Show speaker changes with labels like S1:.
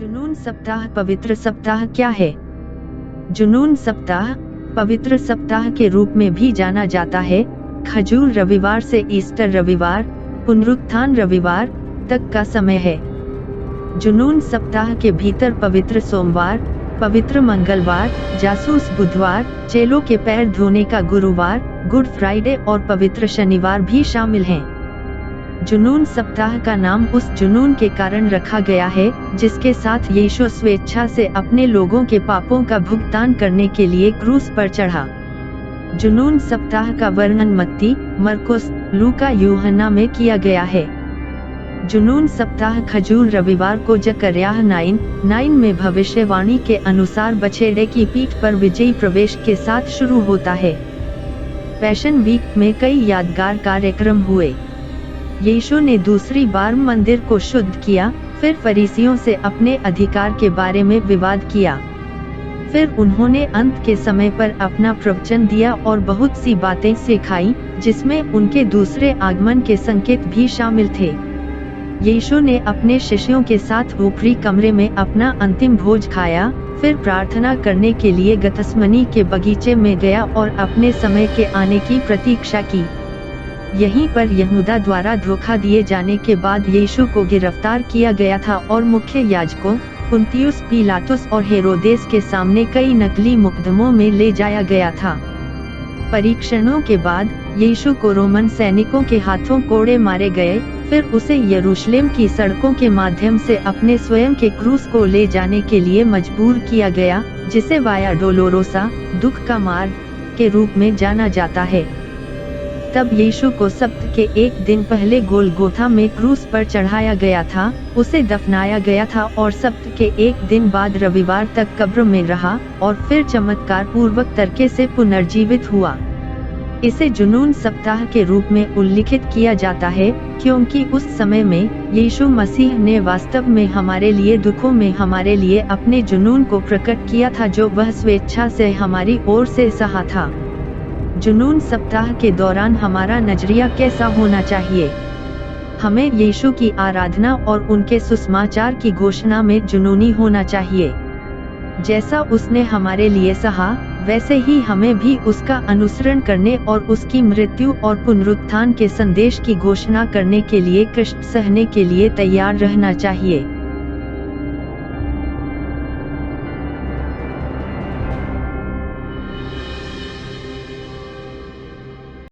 S1: जुनून सप्ताह पवित्र सप्ताह क्या है? जुनून सप्ताह पवित्र सप्ताह के रूप में भी जाना जाता है। खजूर रविवार से ईस्टर रविवार, पुनरुत्थान रविवार तक का समय है। जुनून सप्ताह के भीतर पवित्र सोमवार, पवित्र मंगलवार, जासूस बुधवार, चेलों के पैर धोने का गुरुवार, गुड फ्राइडे और पवित्र शनिवार भी शामिल हैं। जुनून सप्ताह का नाम उस जुनून के कारण रखा गया है जिसके साथ यीशु स्वेच्छा से अपने लोगों के पापों का भुगतान करने के लिए क्रूस पर चढ़ा। जुनून सप्ताह का वर्णन मत्ती, मरकुस, लूका, यूहन्ना में किया गया है। जुनून सप्ताह खजूर रविवार को जकर्याह 9:9 में भविष्यवाणी के अनुसार बछड़े की पीठ पर विजयी प्रवेश के साथ शुरू होता है। पैशन वीक में कई यादगार कार्यक्रम हुए। यीशु ने दूसरी बार मंदिर को शुद्ध किया, फिर फरीसियों से अपने अधिकार के बारे में विवाद किया। फिर उन्होंने अंत के समय पर अपना प्रवचन दिया और बहुत सी बातें सिखाई, जिसमें उनके दूसरे आगमन के संकेत भी शामिल थे। यीशु ने अपने शिष्यों के साथ ऊपरी कमरे में अपना अंतिम भोज खाया, फिर प्रार्थना करने के लिए गतसमनी के बगीचे में गया और अपने समय के आने की प्रतीक्षा की। यहीं पर यहूदा द्वारा धोखा दिए जाने के बाद यीशु को गिरफ्तार किया गया था और मुख्य याजकों, पुन्तियुस पिलातुस और हेरोदेस के सामने कई नकली मुकदमों में ले जाया गया था। परीक्षणों के बाद यीशु को रोमन सैनिकों के हाथों कोड़े मारे गए, फिर उसे यरूशलेम की सड़कों के माध्यम से अपने स्वयं के क्रूस को ले जाने के लिए मजबूर किया गया, जिसे वाया डोलोरोसा, दुख का मार्ग, के रूप में जाना जाता है। तब यीशु को सब्त के एक दिन पहले गोलगोथा में क्रूस पर चढ़ाया गया था, उसे दफनाया गया था और सब्त के एक दिन बाद रविवार तक कब्र में रहा और फिर चमत्कार पूर्वक तरीके से पुनर्जीवित हुआ। इसे जुनून सप्ताह के रूप में उल्लिखित किया जाता है, क्योंकि उस समय में यीशु मसीह ने वास्तव में हमारे लिए दुखों में हमारे लिए अपने जुनून को प्रकट किया था, जो वह स्वेच्छा से हमारी ओर से सहा था। जुनून सप्ताह के दौरान हमारा नजरिया कैसा होना चाहिए? हमें यीशु की आराधना और उनके सुसमाचार की घोषणा में जुनूनी होना चाहिए। जैसा उसने हमारे लिए सहा, वैसे ही हमें भी उसका अनुसरण करने और उसकी मृत्यु और पुनरुत्थान के संदेश की घोषणा करने के लिए कष्ट सहने के लिए तैयार रहना चाहिए।